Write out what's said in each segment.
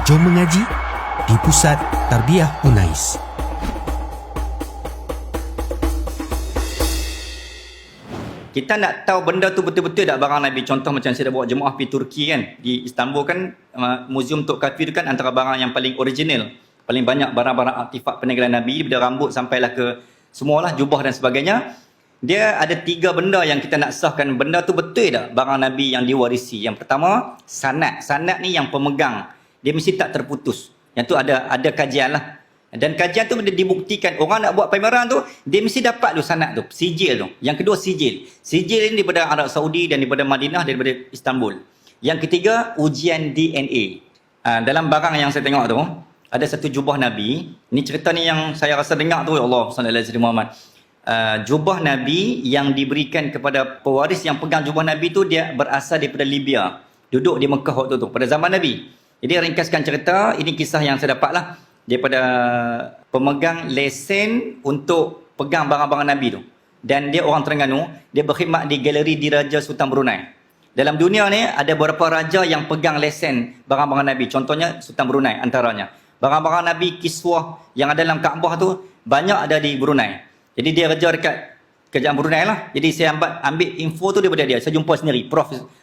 Jom mengaji di Pusat Tarbiyah Unais. Kita nak tahu benda tu betul-betul tak barang Nabi. Contoh macam saya dah bawa jemaah pergi Turki kan. Di Istanbul kan, Muzium Tok Kafir kan antara barang yang paling original. Paling banyak barang-barang artifak peninggalan Nabi. Daripada rambut sampailah ke semualah, jubah dan sebagainya. Dia ada 3 benda yang kita nak sahkan. Benda tu betul tak barang Nabi yang diwarisi. Yang pertama, sanad. Sanad ni yang pemegang. Dia mesti tak terputus. Yang tu ada kajian lah. Dan kajian tu dibuktikan orang nak buat pameran tu, dia mesti dapat tu sanad tu, sijil tu. Yang kedua sijil. Sijil ini daripada Arab Saudi dan daripada Madinah, daripada Istanbul. Yang ketiga ujian DNA. Dalam barang yang saya tengok tu, ada satu jubah Nabi. Ini cerita ni yang saya rasa dengar tu, ya Allah sallallahu alaihi Muhammad. Jubah Nabi yang diberikan kepada pewaris yang pegang jubah Nabi tu, dia berasal daripada Libya. Duduk di Mekah waktu tu, pada zaman Nabi. Jadi ringkaskan cerita, ini kisah yang saya dapat lah daripada pemegang lesen untuk pegang barang-barang Nabi tu. Dan dia orang Terengganu, dia berkhidmat di galeri Diraja Sultan Brunei. Dalam dunia ni ada beberapa raja yang pegang lesen barang-barang Nabi. Contohnya Sultan Brunei antaranya. Barang-barang Nabi, kiswah yang ada dalam Kaabah tu banyak ada di Brunei. Jadi dia kerja dekat kerajaan Brunei lah. Jadi saya ambil info tu daripada dia. Saya jumpa sendiri.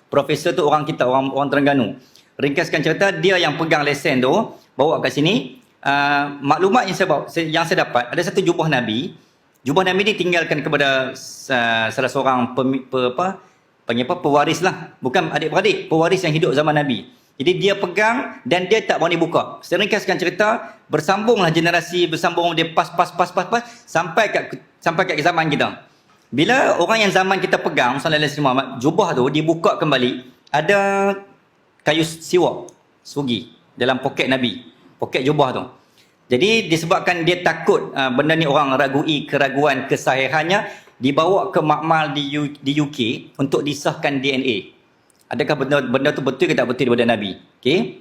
Profesor tu orang kita, orang Terengganu. Ringkaskan cerita, dia yang pegang lesen tu, bawa kat sini. Maklumat yang saya dapat, ada satu jubah Nabi. Jubah Nabi ni tinggalkan kepada salah seorang pewaris lah. Bukan adik-beradik, pewaris yang hidup zaman Nabi. Jadi dia pegang dan dia tak berani buka. Saya ringkaskan cerita, bersambunglah generasi, bersambung dia pas sampai kat zaman kita. Bila orang yang zaman kita pegang, sallallahu alaihi wasallam, jubah tu dibuka kembali, ada kayu siwak, sugi dalam poket Nabi. Poket jubah tu. Jadi disebabkan dia takut benda ni orang ragui keraguan kesahihannya, dibawa ke makmal di UK untuk disahkan DNA. Adakah benda tu betul ke tak betul daripada Nabi? Okey.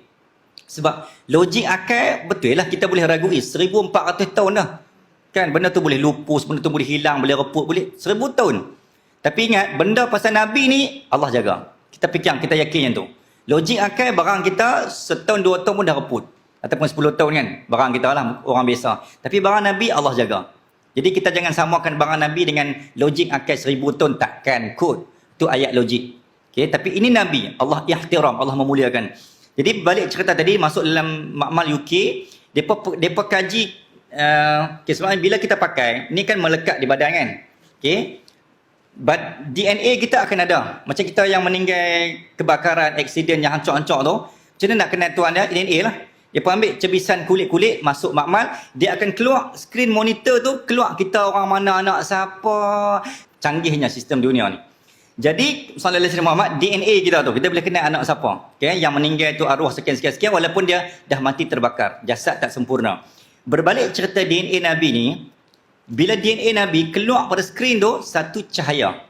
Sebab logik akal betul lah, kita boleh ragui 1400 tahun dah. Kan benda tu boleh lupus, benda tu boleh hilang, boleh reput, boleh 1000 tahun. Tapi ingat, benda pasal Nabi ni Allah jaga. Kita fikir, kita yakin yang tu. Logik akal barang kita setahun 2 tahun pun dah reput. Ataupun 10 tahun kan, barang kita lah, orang biasa. Tapi barang Nabi Allah jaga. Jadi kita jangan samakan barang Nabi dengan logik akal 1000 tahun, takkan kot. Itu ayat logik. Okay, tapi ini Nabi, Allah ihtiram, Allah memuliakan. Jadi balik cerita tadi, masuk dalam makmal UK, mereka kaji, sebenarnya bila kita pakai, ni kan melekat di badan kan. Okay. But DNA kita akan ada. Macam kita yang meninggal kebakaran, aksiden yang hancur-hancur tu, macam mana nak kenal tuan dia? DNA lah. Dia pun ambil cebisan kulit-kulit, masuk makmal, dia akan keluar skrin monitor tu, keluar kita orang mana, anak siapa. Canggihnya sistem dunia ni. Jadi, sallallahu alaihi Muhammad, DNA kita tu, kita boleh kenal anak siapa. Okay? Yang meninggal tu arwah sekian-sekian, walaupun dia dah mati terbakar. Jasad tak sempurna. Berbalik cerita DNA Nabi ni, bila DNA Nabi keluar pada skrin tu, satu cahaya.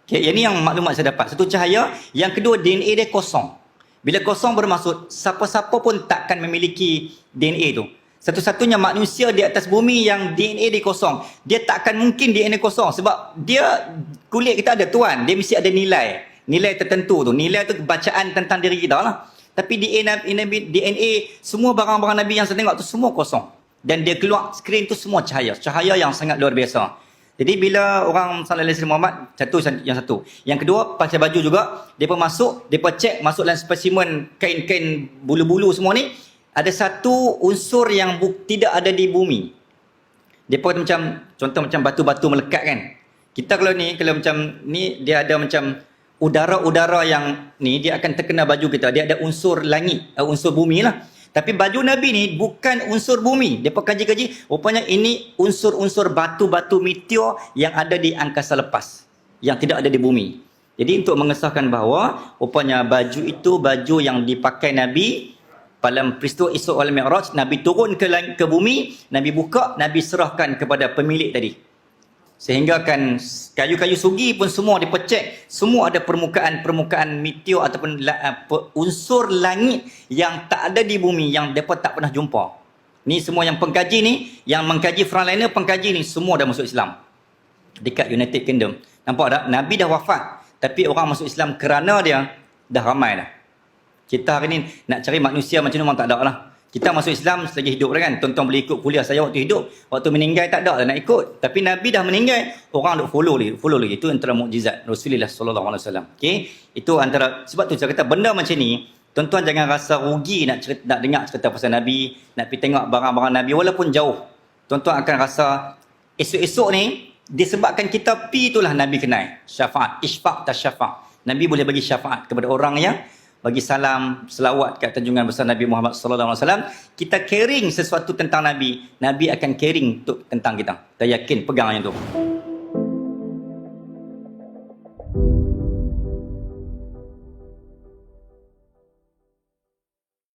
Okay, yang ni yang maklumat saya dapat. Satu cahaya. Yang kedua, DNA dia kosong. Bila kosong bermaksud, siapa-siapa pun takkan memiliki DNA tu. Satu-satunya manusia di atas bumi yang DNA dia kosong. Dia takkan mungkin DNA kosong. Sebab dia, kulit kita ada tuan. Dia mesti ada nilai. Nilai tertentu tu. Nilai tu bacaan tentang diri kita lah. Tapi DNA, semua barang-barang Nabi yang saya tengok tu semua kosong. Dan dia keluar skrin tu semua cahaya. Cahaya yang sangat luar biasa. Jadi bila orang sallallahu alaihi Muhammad, yang satu. Yang kedua, pakai baju juga, depa masuk, depa cek masuk dalam spesimen kain-kain bulu-bulu semua ni, ada satu unsur yang tidak ada di bumi. Depa macam contoh macam batu-batu melekat kan. Kita kalau macam ni dia ada macam udara-udara yang ni dia akan terkena baju kita. Dia ada unsur langit, unsur bumi lah. Tapi baju Nabi ni bukan unsur bumi. Dia kaji-kaji, rupanya ini unsur-unsur batu-batu meteor yang ada di angkasa lepas. Yang tidak ada di bumi. Jadi untuk mengesahkan bahawa, rupanya baju itu baju yang dipakai Nabi dalam peristiwa Isra wal Mi'raj. Nabi turun ke bumi, Nabi buka, Nabi serahkan kepada pemilik tadi. Sehingga kan kayu-kayu sugi pun semua dipecek, semua ada permukaan meteor ataupun unsur langit yang tak ada di bumi, yang mereka tak pernah jumpa. Ni semua yang pengkaji ni, yang mengkaji frontliner, pengkaji ni semua dah masuk Islam dekat United Kingdom. Nampak tak? Nabi dah wafat, tapi orang masuk Islam kerana dia dah ramai dah. Kita hari ni nak cari manusia macam ni memang tak ada lah. Kita masuk Islam selagi hidup dah kan. Tuan-tuan boleh ikut kuliah saya waktu hidup. Waktu meninggal tak ada lah nak ikut. Tapi Nabi dah meninggal, orang duk follow lagi. Itu antara mukjizat Rasulullah sallallahu alaihi wasallam. Okey. Itu antara, sebab tu saya kata benda macam ni, tuan-tuan jangan rasa rugi nak dengar cerita pasal Nabi, nak pergi tengok barang-barang Nabi walaupun jauh. Tuan-tuan akan rasa esok-esok ni disebabkan kita pi itulah Nabi kenal. Syafaat, isfaq tasyafa'. Nabi boleh bagi syafaat kepada orang yang bagi salam, selawat kat junjungan besar Nabi Muhammad sallallahu alaihi wasallam. Kita caring sesuatu tentang Nabi, Nabi akan caring tentang kita. Kita yakin, pegang yang tu.